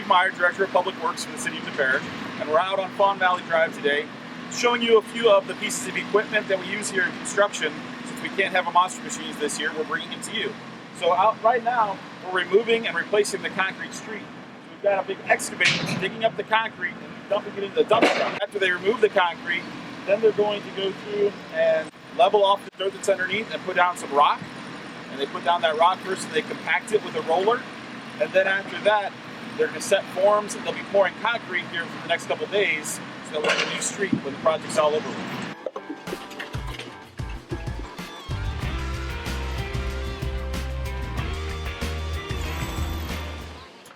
Steve MEYER, Director of Public Works for the City of DeSperes, and we're out on Fawn Valley Drive today showing you a few of the pieces of equipment that we use here in construction. Since we can't have a monster machines this year, we're bringing it to you. So out right now, we're removing and replacing the concrete street. So we've got a big excavator that's digging up the concrete and dumping it into the dumpster. After they remove the concrete, then they're going to go through and level off the dirt that's underneath and put down some rock. And they put down that rock first and they compact it with a roller. And then after that, they're going to set forms and they'll be pouring concrete here for the next couple of days so that we'll have a new street when the project's all over.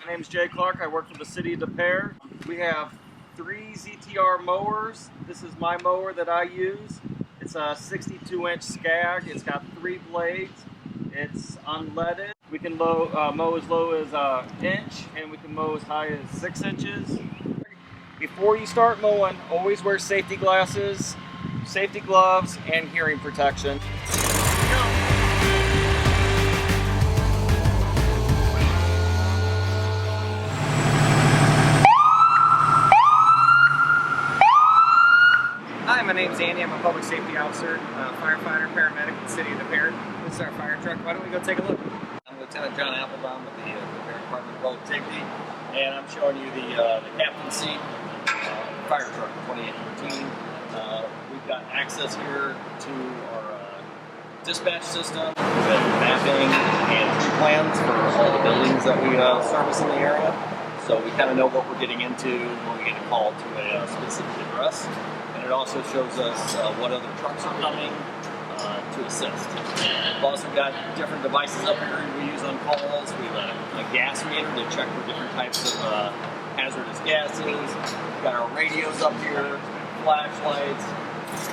My name's Jay Clark. I work for the City of DeSperes. We have 3 ZTR mowers. This is my mower that I use. It's a 62-inch scag. It's got 3 blades. It's unleaded. We can mow as low as an inch, and we can mow as high as 6 inches. Before you start mowing, always wear safety glasses, safety gloves, and hearing protection. Hi, my name's Andy. I'm a public safety officer, firefighter, paramedic in the City of DeSperes. This is our fire truck. Why don't we go take a look? I'm Lieutenant John APPELBAUM with the DeSperes Department of Public Safety, and I'm showing you the captain's seat Firetruck 2813. We've got access here to our dispatch system. We've got mapping and tree plans for all the buildings that we service in the area, so we kind of know what we're getting into when we get a call to a specific address. And it also shows us what other trucks are coming to assist. We've also got different devices up here we use on calls. We have a gas meter to check for different types of hazardous gases. We've got our radios up here, flashlights,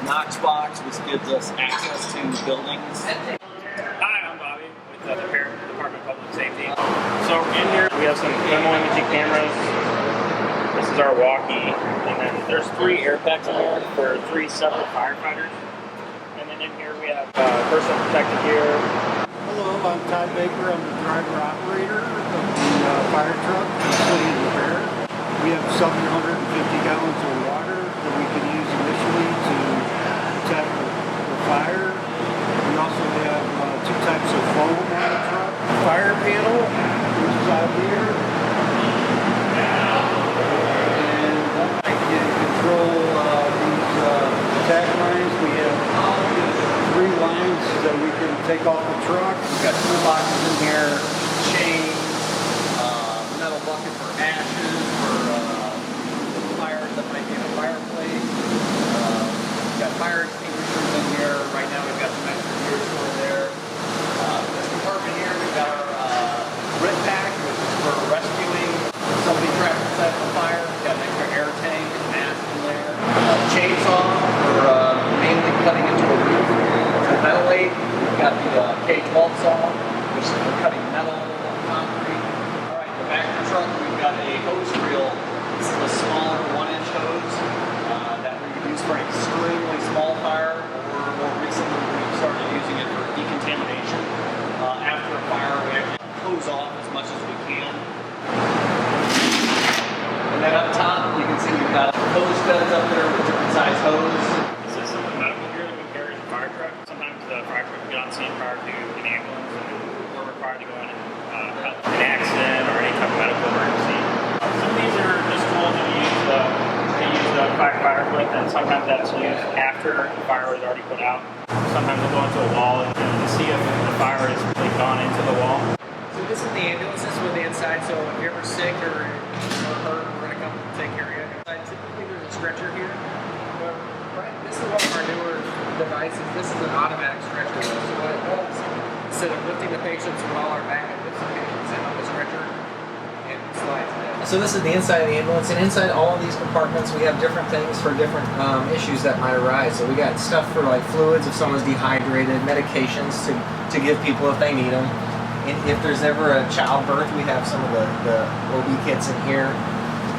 Knox box, which gives us access to buildings. Hi, I'm Bobby with the Department of Public Safety. So in here we have some thermal imaging cameras. This is our walkie, and then there's 3 air packs in here for 3 separate firefighters. And then in here we have personal protective gear. Hello, I'm Todd Baker. I'm the driver-operator of the fire truck in the City of DeSperes. We have 750 gallons of water that we can use initially to protect the fire. We also have 2 types of foam on the truck. Fire panel, which is out here. Control these attack lines. We have 3 lines that we can take off the truck. We've got toolboxes in here, chains, metal bucket for ashes, for fires that might be in a fireplace. We've got fire extinguishers in here. Right now we've got some extra gear stored there. This compartment here, we've got our RIT pack, which is for rescuing somebody trapped inside of a fire. We've got an extra air tank and mask in there. Chainsaw for mainly cutting into a roof. To ventilate, we've got the K12 saw, which is for cutting metal or concrete. Alright, in the back of the truck, we've got a hose reel. This is a smaller 1-inch hose that we would use for an extremely small fire, or more recently we've started using it for decontamination. After a fire, we actually hose off as much as we can. And then up top, you can see we've got hose beds up there with different size hose. This is some of the medical gear that we carry as a fire truck. Sometimes the fire truck will get on scene prior to an ambulance, and we're required to go in and help an accident or any type of medical emergency. Some of these are just tools that we use the firefighter with, and sometimes that's used after the fire is already put out. Sometimes we'll go into a wall and see if the fire has really gone into the wall. So this is the ambulance. This is with the inside. So if you're ever sick or hurt, we're going to come take care of you. Typically there's a stretcher here. But this is one of our newer devices. This is an automatic stretcher. So what it does, instead of lifting the patients with all our backup, this patient's in on the stretcher and slides down. So this is the inside of the ambulance, and inside all of these compartments we have different things for different issues that might arise. So we got stuff for like fluids if someone's dehydrated, medications to give people if they need them. And if there's ever a childbirth, we have some of the OB kits in here.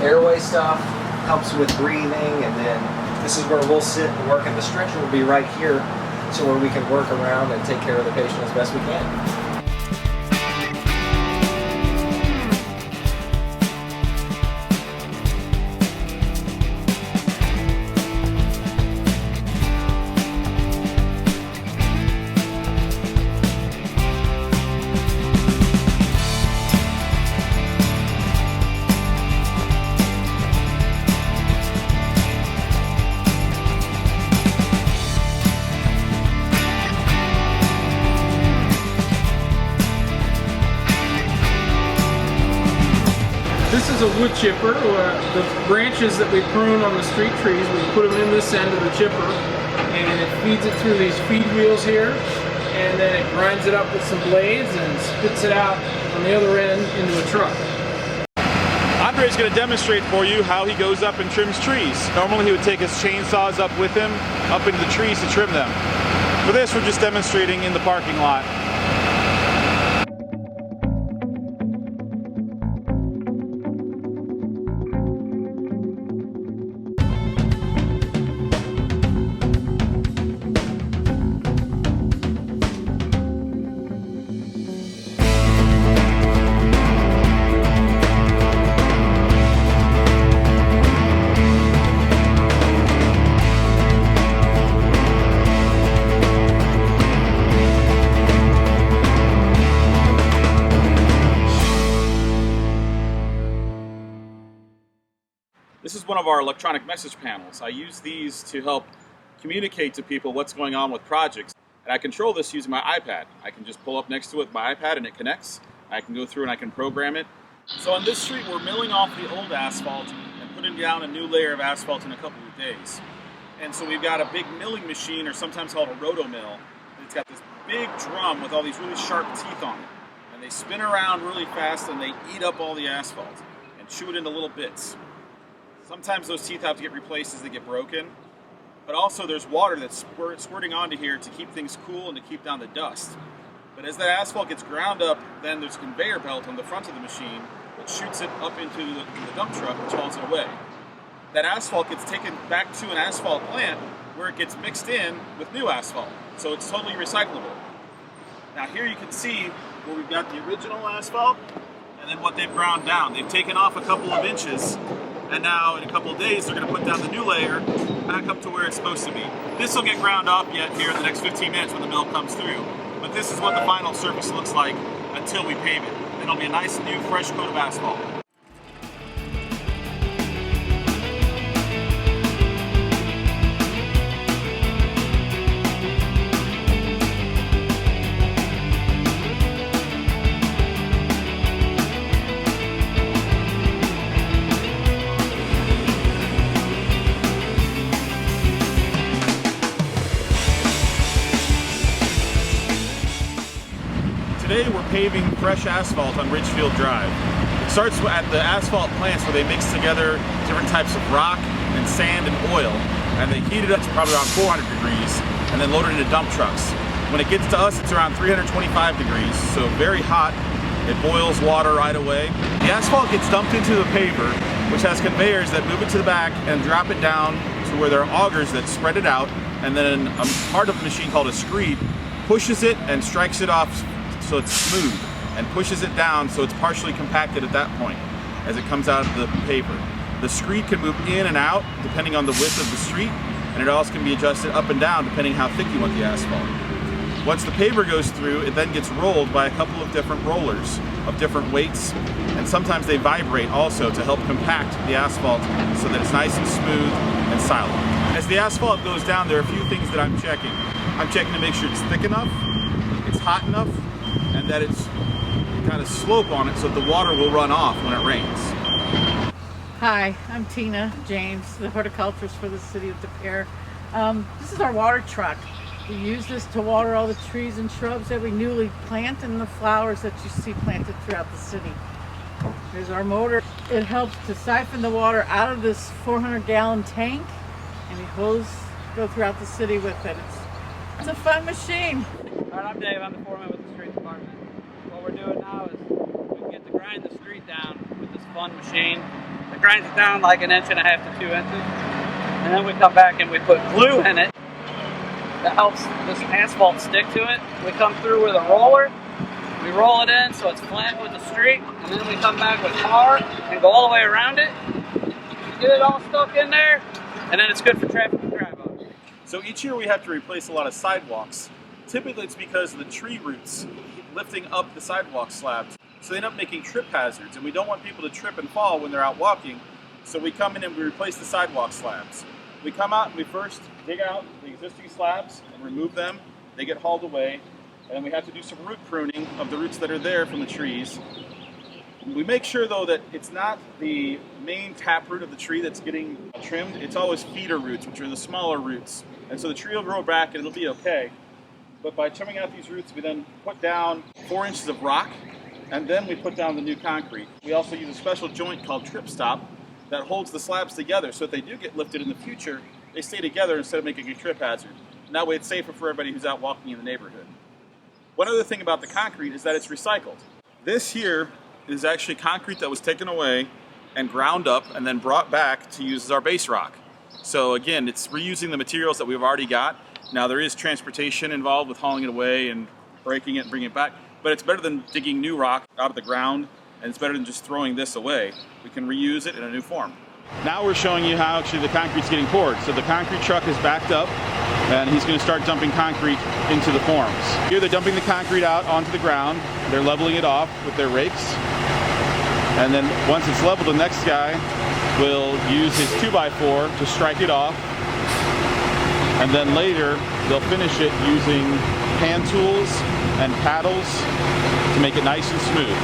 Airway stuff helps with breathing, and then this is where we'll sit and work, and the stretcher will be right here, so where we can work around and take care of the patient as best we can. is a wood chipper. The branches that we prune on the street trees, we put them in this end of the chipper, and it feeds it through these feed wheels here, and then it grinds it up with some blades and spits it out on the other end into a truck. Andre's going to demonstrate for you how he goes up and trims trees. Normally he would take his chainsaws up with him, up into the trees to trim them. For this, we're just demonstrating in the parking lot. This is one of our electronic message panels. I use these to help communicate to people what's going on with projects. And I control this using my iPad. I can just pull up next to it with my iPad and it connects. I can go through and I can program it. So on this street, we're milling off the old asphalt and putting down a new layer of asphalt in a couple of days. And so we've got a big milling machine, or sometimes called a roto mill. It's got this big drum with all these really sharp teeth on it. And they spin around really fast and they eat up all the asphalt and chew it into little bits. Sometimes those teeth have to get replaced as they get broken, but also there's water that's squirting onto here to keep things cool and to keep down the dust. But as that asphalt gets ground up, then there's a conveyor belt on the front of the machine that shoots it up into the dump truck, which hauls it away. That asphalt gets taken back to an asphalt plant where it gets mixed in with new asphalt, so it's totally recyclable. Now here you can see where we've got the original asphalt and then what they've ground down. They've taken off a couple of inches, and now in a couple of days they're going to put down the new layer back up to where it's supposed to be. This will get ground up yet here in the next 15 minutes when the mill comes through. But this is what the final surface looks like until we pave it. Then it'll be a nice new fresh coat of asphalt. Today we're paving fresh asphalt on Ridgefield Drive. It starts at the asphalt plants where they mix together different types of rock and sand and oil, and they heat it up to probably around 400 degrees and then load it into dump trucks. When it gets to us, it's around 325 degrees, so very hot. It boils water right away. The asphalt gets dumped into the paver, which has conveyors that move it to the back and drop it down to where there are augers that spread it out, and then a part of the machine called a screed pushes it and strikes it off so it's smooth, and pushes it down so it's partially compacted at that point as it comes out of the paver. The screed can move in and out depending on the width of the street, and it also can be adjusted up and down depending how thick you want the asphalt. Once the paver goes through, it then gets rolled by a couple of different rollers of different weights, and sometimes they vibrate also to help compact the asphalt so that it's nice and smooth and silent. As the asphalt goes down, there are a few things that I'm checking. I'm checking to make sure it's thick enough, it's hot enough, and that it's got a slope on it so the water will run off when it rains. Hi, I'm Tina James, the horticulturist for the city of De Pere. This is our water truck. We use this to water all the trees and shrubs that we newly plant and the flowers that you see planted throughout the city. Here's our motor. It helps to siphon the water out of this 400-gallon tank, and the hose go throughout the city with it. It's a fun machine. All right, I'm Dave. I'm the foreman with the street department. What we're doing now is we get to grind the street down with this fun machine. It grinds it down like 1.5 to 2 inches, and then we come back and we put glue in it that helps this asphalt stick to it. We come through with a roller, we roll it in so it's flat with the street, and then we come back with tar and go all the way around it, get it all stuck in there, and then it's good for traffic to drive on. So each year we have to replace a lot of sidewalks. Typically it's because of the tree roots lifting up the sidewalk slabs. So they end up making trip hazards, and we don't want people to trip and fall when they're out walking. So we come in and we replace the sidewalk slabs. We come out and we first dig out the existing slabs and remove them. They get hauled away, and then we have to do some root pruning of the roots that are there from the trees. We make sure though that it's not the main taproot of the tree that's getting trimmed. It's always feeder roots, which are the smaller roots. And so the tree will grow back and it'll be okay. But by trimming out these roots, we then put down 4 inches of rock, and then we put down the new concrete. We also use a special joint called trip stop that holds the slabs together, so if they do get lifted in the future, they stay together instead of making a trip hazard. And that way it's safer for everybody who's out walking in the neighborhood. One other thing about the concrete is that it's recycled. This here is actually concrete that was taken away and ground up and then brought back to use as our base rock. So again, it's reusing the materials that we've already got. Now there is transportation involved with hauling it away and breaking it and bringing it back, but it's better than digging new rock out of the ground, and it's better than just throwing this away. We can reuse it in a new form. Now we're showing you how actually the concrete's getting poured. So the concrete truck is backed up, and he's going to start dumping concrete into the forms. Here they're dumping the concrete out onto the ground. They're leveling it off with their rakes. And then once it's leveled, the next guy will use his 2x4 to strike it off. And then later, they'll finish it using hand tools and paddles to make it nice and smooth.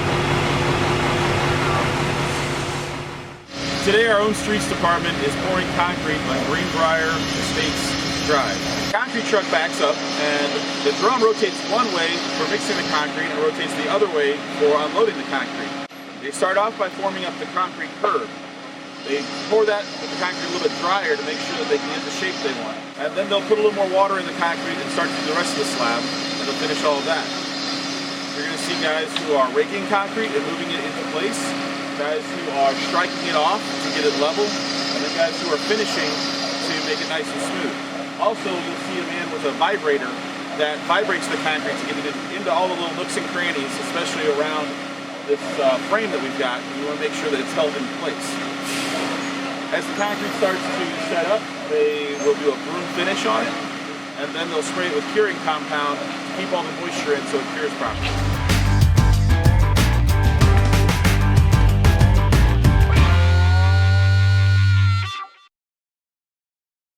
Today, our own streets department is pouring concrete on Greenbrier Estates Drive. The concrete truck backs up, and the drum rotates one way for mixing the concrete and rotates the other way for unloading the concrete. They start off by forming up the concrete curb. They pour that with the concrete a little bit drier to make sure that they can get the shape they want. And then they'll put a little more water in the concrete and start to do the rest of the slab, and they'll finish all of that. You're going to see guys who are raking concrete and moving it into place, guys who are striking it off to get it level, and then guys who are finishing to make it nice and smooth. Also, you'll see a man with a vibrator that vibrates the concrete to get it into all the little nooks and crannies, especially around this frame that we've got. We want to make sure that it's held in place. As the concrete starts to set up, they will do a broom finish on it, and then they'll spray it with curing compound to keep all the moisture in so it cures properly.